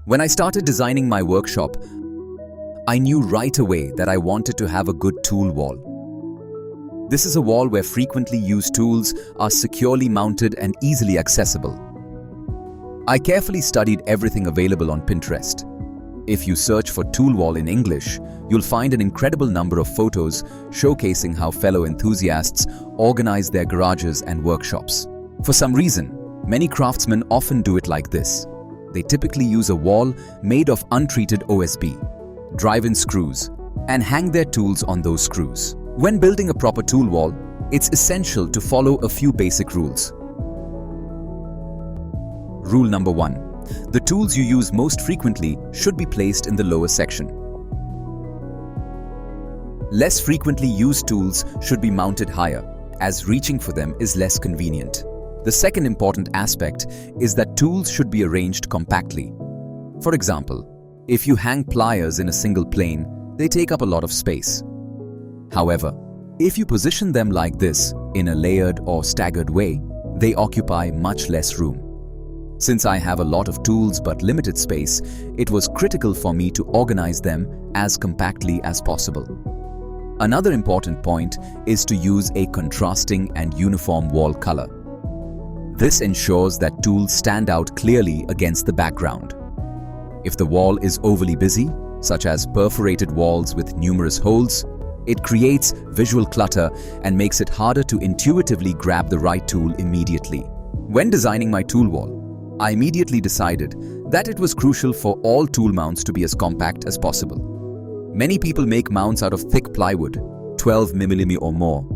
When I started designing my workshop, I knew right away that I wanted to have a good tool wall. This is a wall where frequently used tools are securely mounted and easily accessible. I carefully studied everything available on Pinterest. If you search for tool wall in English, you'll find an incredible number of photos showcasing how fellow enthusiasts organize their garages and workshops. For some reason, many craftsmen often do it like this. They typically use a wall made of untreated OSB, drive-in screws, and hang their tools on those screws. When building a proper tool wall, it's essential to follow a few basic rules. Rule number 1. The tools you use most frequently should be placed in the lower section. Less frequently used tools should be mounted higher, as reaching for them is less convenient. The second important aspect is that tools should be arranged compactly. For example, if you hang pliers in a single plane, they take up a lot of space. However, if you position them like this in a layered or staggered way, they occupy much less room. Since I have a lot of tools but limited space, it was critical for me to organize them as compactly as possible. Another important point is to use a contrasting and uniform wall color. This ensures that tools stand out clearly against the background. If the wall is overly busy, such as perforated walls with numerous holes, it creates visual clutter and makes it harder to intuitively grab the right tool immediately. When designing my tool wall, I immediately decided that it was crucial for all tool mounts to be as compact as possible. Many people make mounts out of thick plywood, 12 mm or more,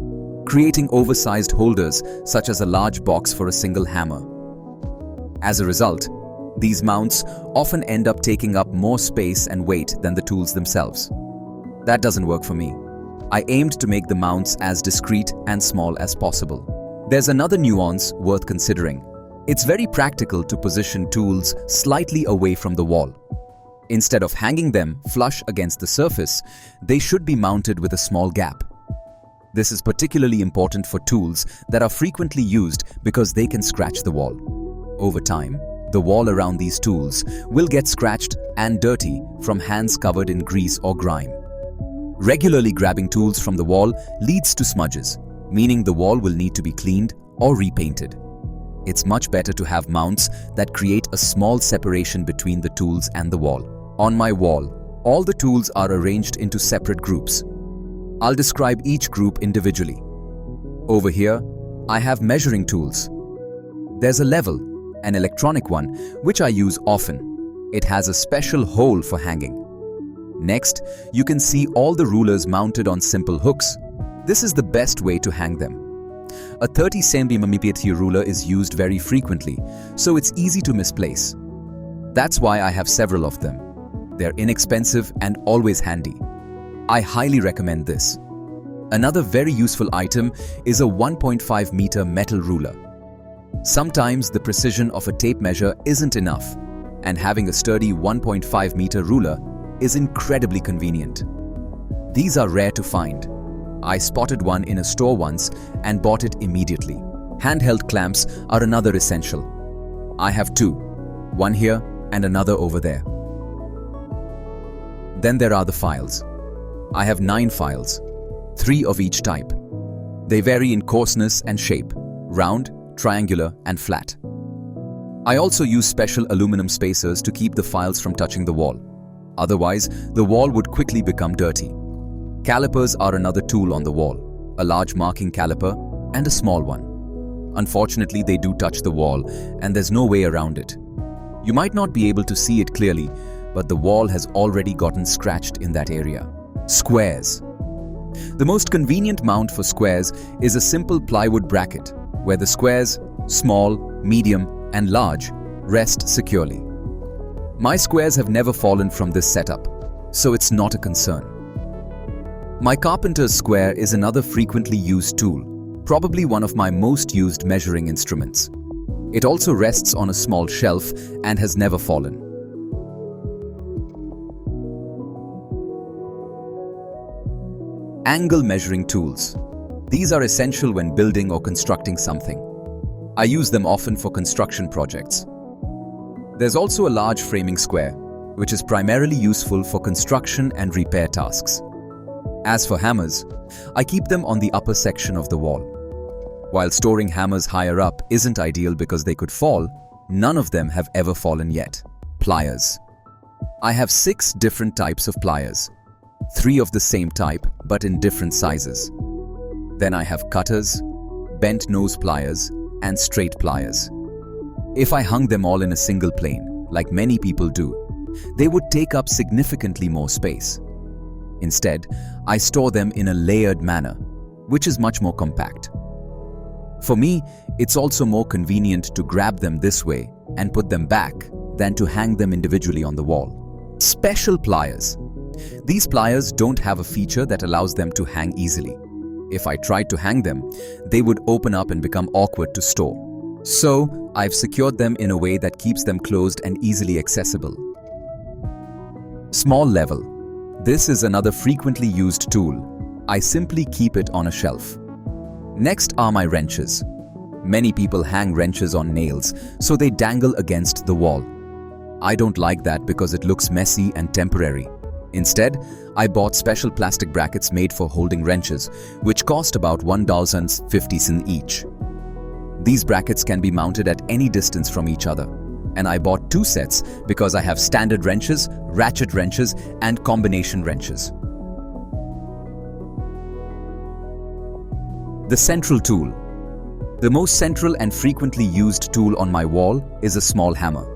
creating oversized holders such as a large box for a single hammer. As a result, these mounts often end up taking up more space and weight than the tools themselves. That doesn't work for me. I aimed to make the mounts as discreet and small as possible. There's another nuance worth considering. It's very practical to position tools slightly away from the wall. Instead of hanging them flush against the surface, they should be mounted with a small gap. This is particularly important for tools that are frequently used because they can scratch the wall. Over time, the wall around these tools will get scratched and dirty from hands covered in grease or grime. Regularly grabbing tools from the wall leads to smudges, meaning the wall will need to be cleaned or repainted. It's much better to have mounts that create a small separation between the tools and the wall. On my wall, all the tools are arranged into separate groups. I'll describe each group individually. Over here, I have measuring tools. There's a level, an electronic one, which I use often. It has a special hole for hanging. Next, you can see all the rulers mounted on simple hooks. This is the best way to hang them. A 30 cm ruler is used very frequently, so it's easy to misplace. That's why I have several of them. They're inexpensive and always handy. I highly recommend this. Another very useful item is a 1.5 meter metal ruler. Sometimes the precision of a tape measure isn't enough, and having a sturdy 1.5 meter ruler is incredibly convenient. These are rare to find. I spotted one in a store once and bought it immediately. Handheld clamps are another essential. I have two, one here and another over there. Then there are the files. I have 9 files, 3 of each type. They vary in coarseness and shape, round, triangular, and flat. I also use special aluminum spacers to keep the files from touching the wall. Otherwise, the wall would quickly become dirty. Calipers are another tool on the wall, a large marking caliper and a small one. Unfortunately, they do touch the wall and there's no way around it. You might not be able to see it clearly, but the wall has already gotten scratched in that area. Squares. The most convenient mount for squares is a simple plywood bracket, where the squares, small, medium, and large, rest securely. My squares have never fallen from this setup, so it's not a concern. My carpenter's square is another frequently used tool, probably one of my most used measuring instruments. It also rests on a small shelf and has never fallen. Angle measuring tools. These are essential when building or constructing something. I use them often for construction projects. There's also a large framing square, which is primarily useful for construction and repair tasks. As for hammers, I keep them on the upper section of the wall. While storing hammers higher up isn't ideal because they could fall, none of them have ever fallen yet. Pliers. I have 6 different types of pliers, 3 of the same type but in different sizes. Then I have cutters, bent nose pliers, and straight pliers. If I hung them all in a single plane, like many people do, they would take up significantly more space. Instead, I store them in a layered manner, which is much more compact. For me, it's also more convenient to grab them this way and put them back than to hang them individually on the wall. Special pliers. These pliers don't have a feature that allows them to hang easily. If I tried to hang them, they would open up and become awkward to store. So, I've secured them in a way that keeps them closed and easily accessible. Small level. This is another frequently used tool. I simply keep it on a shelf. Next are my wrenches. Many people hang wrenches on nails, so they dangle against the wall. I don't like that because it looks messy and temporary. Instead, I bought special plastic brackets made for holding wrenches, which cost about $1.50 each. These brackets can be mounted at any distance from each other. And I bought 2 sets because I have standard wrenches, ratchet wrenches, and combination wrenches. The central tool. The most central and frequently used tool on my wall is a small hammer.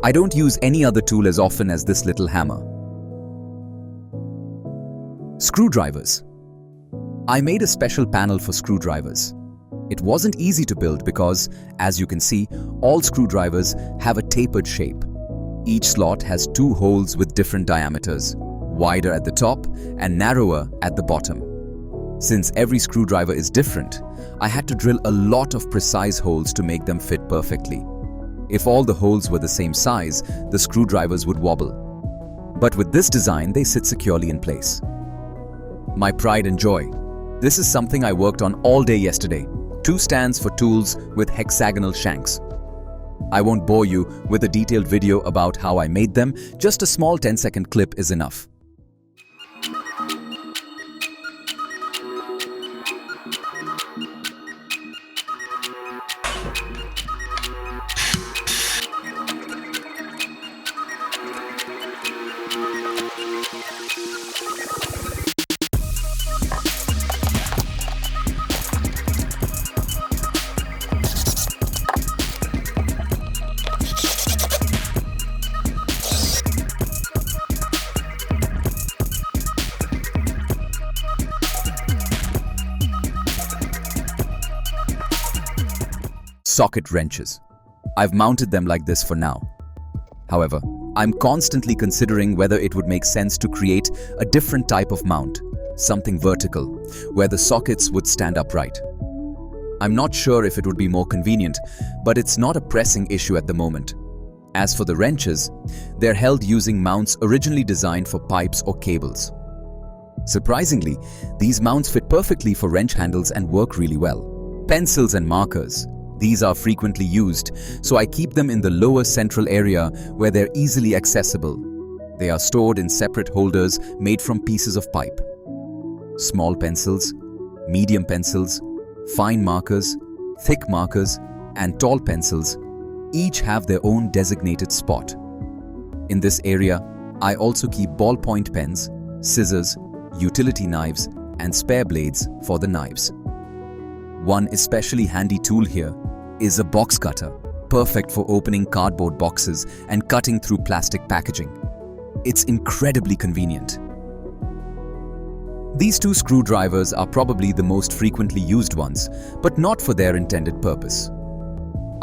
I don't use any other tool as often as this little hammer. Screwdrivers. I made a special panel for screwdrivers. It wasn't easy to build because, as you can see, all screwdrivers have a tapered shape. Each slot has 2 holes with different diameters, wider at the top and narrower at the bottom. Since every screwdriver is different, I had to drill a lot of precise holes to make them fit perfectly. If all the holes were the same size, the screwdrivers would wobble. But with this design, they sit securely in place. My pride and joy. This is something I worked on all day yesterday. 2 stands for tools with hexagonal shanks. I won't bore you with a detailed video about how I made them, just a small 10-second clip is enough. Socket wrenches. I've mounted them like this for now. However, I'm constantly considering whether it would make sense to create a different type of mount, something vertical, where the sockets would stand upright. I'm not sure if it would be more convenient, but it's not a pressing issue at the moment. As for the wrenches, they're held using mounts originally designed for pipes or cables. Surprisingly, these mounts fit perfectly for wrench handles and work really well. Pencils and markers. These are frequently used, so I keep them in the lower central area where they're easily accessible. They are stored in separate holders made from pieces of pipe. Small pencils, medium pencils, fine markers, thick markers, and tall pencils each have their own designated spot. In this area, I also keep ballpoint pens, scissors, utility knives, and spare blades for the knives. One especially handy tool here is a box cutter, perfect for opening cardboard boxes and cutting through plastic packaging. It's incredibly convenient. These 2 screwdrivers are probably the most frequently used ones, but not for their intended purpose.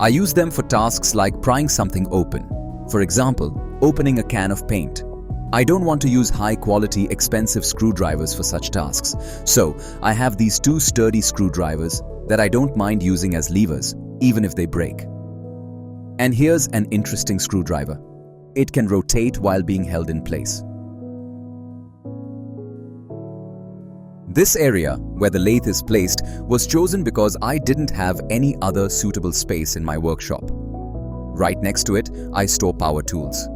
I use them for tasks like prying something open. For example, opening a can of paint. I don't want to use high-quality, expensive screwdrivers for such tasks, so I have these 2 sturdy screwdrivers that I don't mind using as levers, even if they break. And here's an interesting screwdriver. It can rotate while being held in place. This area, where the lathe is placed, was chosen because I didn't have any other suitable space in my workshop. Right next to it, I store power tools.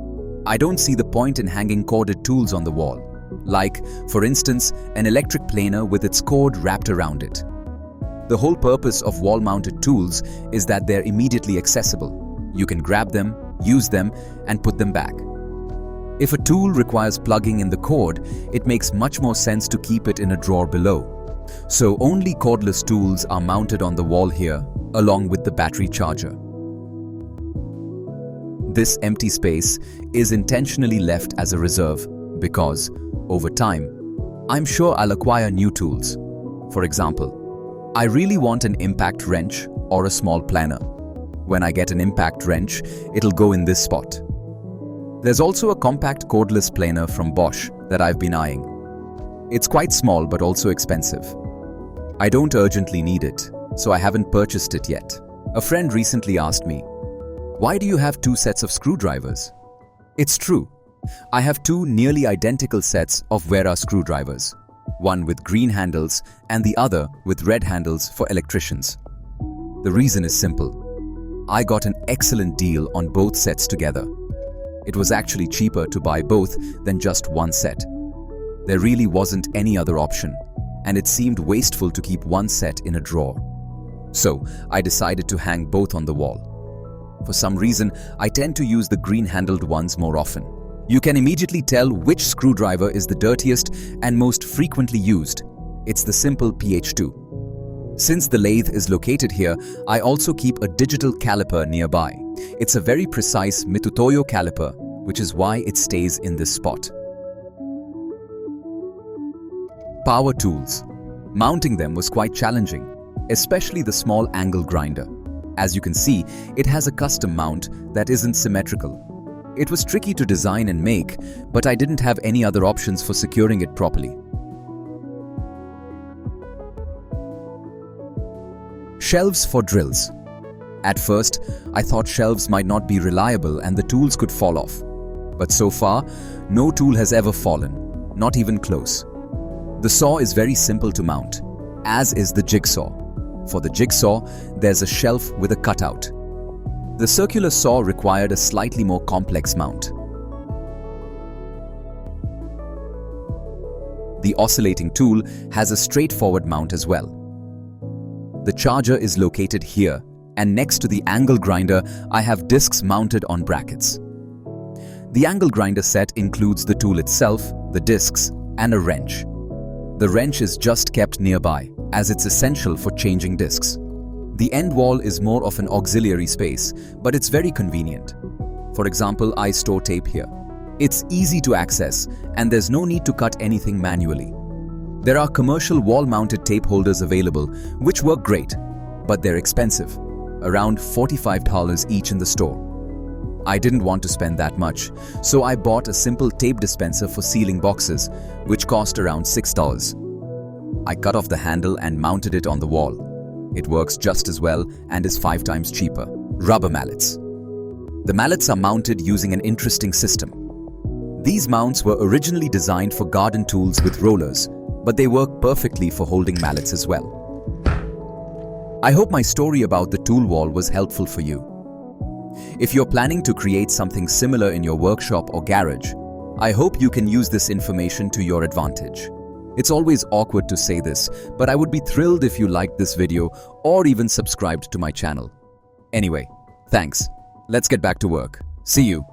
I don't see the point in hanging corded tools on the wall, like, for instance, an electric planer with its cord wrapped around it. The whole purpose of wall-mounted tools is that they're immediately accessible. You can grab them, use them, and put them back. If a tool requires plugging in the cord, it makes much more sense to keep it in a drawer below. So only cordless tools are mounted on the wall here, along with the battery charger. This empty space is intentionally left as a reserve because, over time, I'm sure I'll acquire new tools. For example, I really want an impact wrench or a small planer. When I get an impact wrench, it'll go in this spot. There's also a compact cordless planer from Bosch that I've been eyeing. It's quite small but also expensive. I don't urgently need it, so I haven't purchased it yet. A friend recently asked me, "Why do you have two sets of screwdrivers?" It's true. I have two nearly identical sets of Vera screwdrivers, one with green handles and the other with red handles for electricians. The reason is simple. I got an excellent deal on both sets together. It was actually cheaper to buy both than just one set. There really wasn't any other option, and it seemed wasteful to keep one set in a drawer. So I decided to hang both on the wall. For some reason, I tend to use the green-handled ones more often. You can immediately tell which screwdriver is the dirtiest and most frequently used. It's the simple PH2. Since the lathe is located here, I also keep a digital caliper nearby. It's a very precise Mitutoyo caliper, which is why it stays in this spot. Power tools. Mounting them was quite challenging, especially the small angle grinder. As you can see, it has a custom mount that isn't symmetrical. It was tricky to design and make, but I didn't have any other options for securing it properly. Shelves for drills. At first, I thought shelves might not be reliable and the tools could fall off. But so far, no tool has ever fallen, not even close. The saw is very simple to mount, as is the jigsaw. For the jigsaw, there's a shelf with a cutout. The circular saw required a slightly more complex mount. The oscillating tool has a straightforward mount as well. The charger is located here, and next to the angle grinder, I have discs mounted on brackets. The angle grinder set includes the tool itself, the discs, and a wrench. The wrench is just kept nearby, as it's essential for changing discs. The end wall is more of an auxiliary space, but it's very convenient. For example, I store tape here. It's easy to access, and there's no need to cut anything manually. There are commercial wall-mounted tape holders available, which work great, but they're expensive, around $45 each in the store. I didn't want to spend that much, so I bought a simple tape dispenser for sealing boxes, which cost around $6. I cut off the handle and mounted it on the wall. It works just as well and is 5 times cheaper. Rubber mallets. The mallets are mounted using an interesting system. These mounts were originally designed for garden tools with rollers, but they work perfectly for holding mallets as well. I hope my story about the tool wall was helpful for you. If you're planning to create something similar in your workshop or garage, I hope you can use this information to your advantage. It's always awkward to say this, but I would be thrilled if you liked this video or even subscribed to my channel. Anyway, thanks. Let's get back to work. See you.